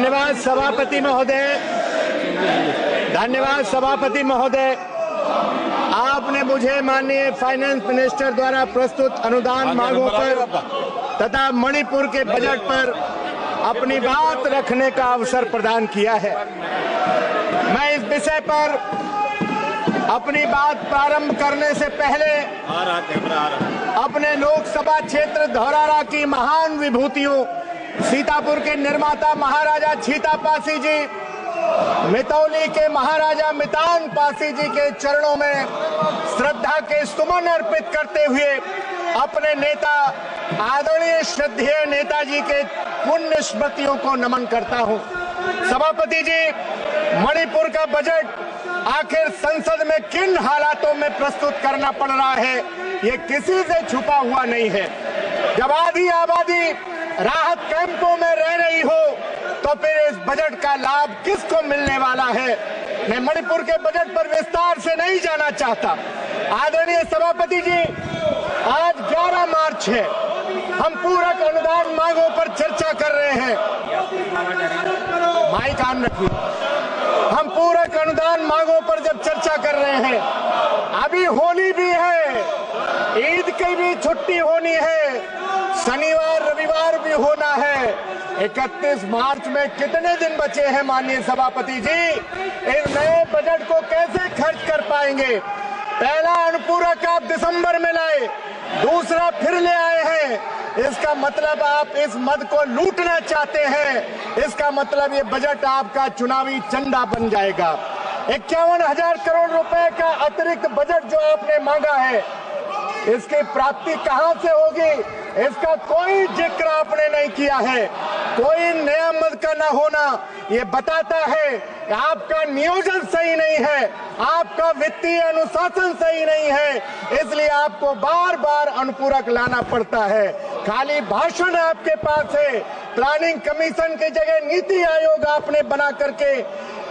धन्यवाद सभापति महोदय। धन्यवाद सभापति महोदय। आपने मुझे माननीय फाइनेंस मिनिस्टर द्वारा प्रस्तुत अनुदान मांगों पर तथा मणिपुर के बजट पर अपनी बात रखने का अवसर प्रदान किया है। मैं इस विषय पर अपनी बात प्रारंभ करने से पहले अपने लोकसभा क्षेत्र धौरारा की महान विभूतियों सीतापुर के निर्माता महाराजा छीता पासी जी, मितौली के महाराजा मितान पासी जी के चरणों में श्रद्धा के सुमन अर्पित करते हुए अपने नेता आदरणीय श्रद्धेय नेताजी के पुण्य स्मृतियों को नमन करता हूं। सभापति जी, मणिपुर का बजट आखिर संसद में किन हालातों में प्रस्तुत करना पड़ रहा है, ये किसी से छुपा हुआ नहीं है। जब आधी आबादी राहत कैंपों में रह रही हो तो फिर इस बजट का लाभ किसको मिलने वाला है? मैं मणिपुर के बजट पर विस्तार से नहीं जाना चाहता। आदरणीय सभापति जी, आज 11 मार्च है। हम पूरक अनुदान मांगों पर चर्चा कर रहे हैं। माइक ऑन रखिए। हम पूरक अनुदान मांगों पर जब चर्चा कर रहे हैं, अभी होली भी है, ईद की भी छुट्टी होनी है, शनिवार रविवार भी होना है। 31 मार्च में कितने दिन बचे हैं माननीय सभापति जी? इस नए बजट को कैसे खर्च कर पाएंगे? पहला अनुपूरक आप दिसंबर में लाए, दूसरा फिर ले आए हैं। इसका मतलब आप इस मद को लूटना चाहते हैं। इसका मतलब ये बजट आपका चुनावी चंदा बन जाएगा। 51,000 करोड़ रुपए का अतिरिक्त बजट जो आपने मांगा है, इसकी प्राप्ति कहां से होगी, इसका कोई जिक्र आपने नहीं किया है। कोई नया मद का न होना ये बताता है कि आपका नियोजन सही नहीं है, आपका वित्तीय अनुशासन सही नहीं है, इसलिए आपको बार बार अनुपूरक लाना पड़ता है। खाली भाषण आपके पास है। प्लानिंग कमीशन की जगह नीति आयोग आपने बना करके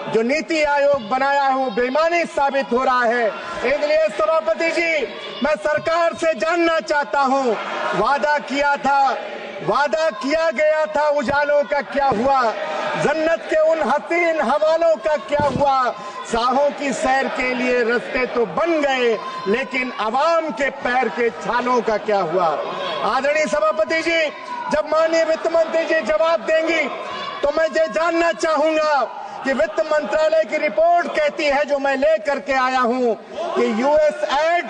जो नीति आयोग बनाया है वो बेईमानी साबित हो रहा है। इसलिए सभापति जी, मैं सरकार से जानना चाहता हूं, वादा किया गया था, उजालों का क्या हुआ? जन्नत के उन हसीन हवालों का क्या हुआ? साहों की सैर के लिए रास्ते तो बन गए, लेकिन आवाम के पैर के छालों का क्या हुआ? आदरणीय सभापति जी, जब माननीय वित्त मंत्री जी जवाब देंगी तो मैं ये जानना चाहूंगा कि वित्त मंत्रालय की रिपोर्ट कहती है, जो मैं ले करके आया हूं, कि यूएसएड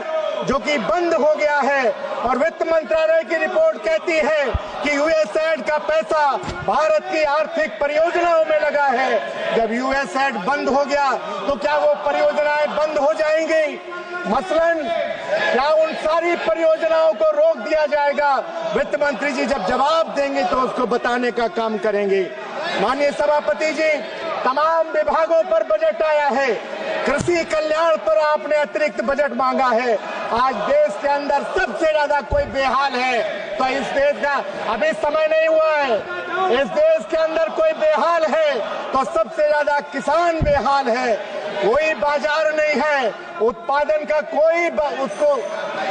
जो कि बंद हो गया है, और वित्त मंत्रालय की रिपोर्ट कहती है कि यूएसएड का पैसा भारत की आर्थिक परियोजनाओं में लगा है। जब यूएसएड बंद हो गया तो क्या वो परियोजनाएं बंद हो जाएंगी? मसलन क्या उन सारी परियोजनाओं को रोक दिया जाएगा? वित्त मंत्री जी जब जवाब देंगे तो उसको बताने का काम करेंगे। माननीय सभापति जी, तमाम विभागों पर बजट आया है। कृषि कल्याण पर आपने अतिरिक्त बजट मांगा है। आज देश के अंदर सबसे ज्यादा कोई बेहाल है तो इस देश का अभी समय नहीं हुआ है। इस देश के अंदर कोई बेहाल है तो सबसे ज्यादा किसान बेहाल है। कोई बाजार नहीं है, उत्पादन का कोई उसको।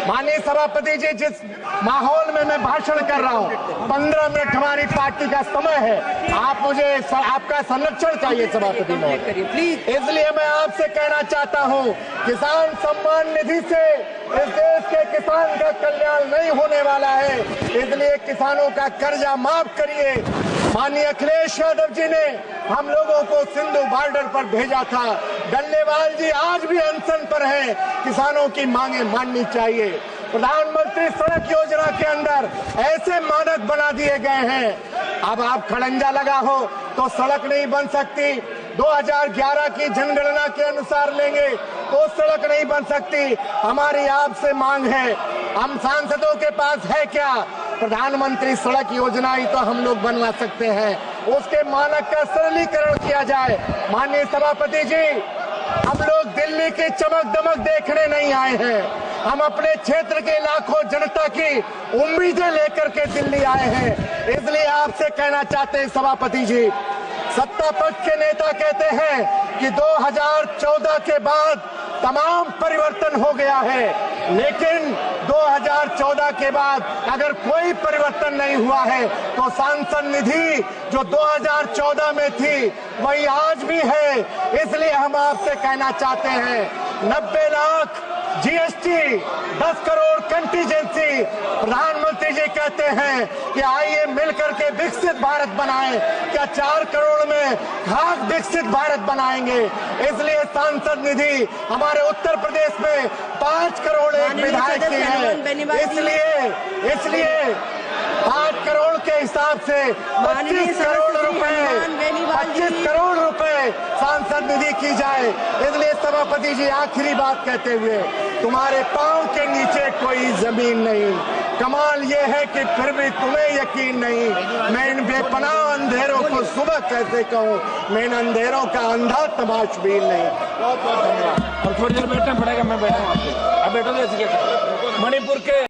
माननीय सभापति जी, जिस माहौल में मैं भाषण कर रहा हूँ, 15 मिनट हमारी पार्टी का समय है। आप मुझे आपका संरक्षण चाहिए सभापति महोदय, प्लीज। इसलिए मैं आपसे कहना चाहता हूँ, किसान सम्मान निधि से इस देश के किसान का कल्याण नहीं होने वाला है, इसलिए किसानों का कर्जा माफ करिए। माननीय अखिलेश यादव जी ने हम लोगों को सिंधु बॉर्डर पर भेजा था। डल्लेवाल जी आज भी अनशन पर हैं। किसानों की मांगे माननी चाहिए। प्रधानमंत्री सड़क योजना के अंदर ऐसे मानक बना दिए गए हैं, अब आप खड़ंजा लगा हो तो सड़क नहीं बन सकती। 2011 की जनगणना के अनुसार लेंगे तो सड़क नहीं बन सकती। हमारी आपसे मांग है, हम सांसदों के पास है क्या? प्रधानमंत्री सड़क योजना ही तो हम लोग बनवा सकते हैं, उसके मानक का सरलीकरण किया जाए। माननीय सभापति जी, हम लोग दिल्ली की चमक दमक देखने नहीं आए हैं, हम अपने क्षेत्र के लाखों जनता की उम्मीदें लेकर के दिल्ली आए हैं। इसलिए आपसे कहना चाहते हैं सभापति जी, सत्ता पक्ष के नेता कहते हैं कि 2014 के बाद तमाम परिवर्तन हो गया है, लेकिन 2014 के बाद अगर कोई परिवर्तन नहीं हुआ है तो सांसद निधि जो 2014 में थी वही आज भी है। इसलिए हम आपसे कहना चाहते हैं 90 लाख जीएसटी, 10 करोड़ कंटीजेंसी। प्रधानमंत्री जी कहते हैं कि आइए मिलकर के विकसित भारत बनाएं। क्या 4 करोड़ में खास विकसित भारत बनाएंगे? इसलिए सांसद निधि हमारे उत्तर प्रदेश में 5 करोड़ एक विधायक की है। इसलिए 5 करोड़ के हिसाब से 25 करोड़ रुपए सांसद निधि की जाए। इसलिए सभापति जी आखिरी बात कहते हुए, तुम्हारे पांव के नीचे कोई जमीन नहीं। कमाल ये है कि फिर भी तुम्हें यकीन नहीं। मैं इन बेपनाह अंधेरों को सुबह कैसे कहूँ, मैं इन अंधेरों का अंधा तमाशबीन नहीं। बहुत बहुत धन्यवाद। और थोड़ी देर बैठना पड़ेगा, मैं बैठूँ आपको। अब बैठो, मणिपुर के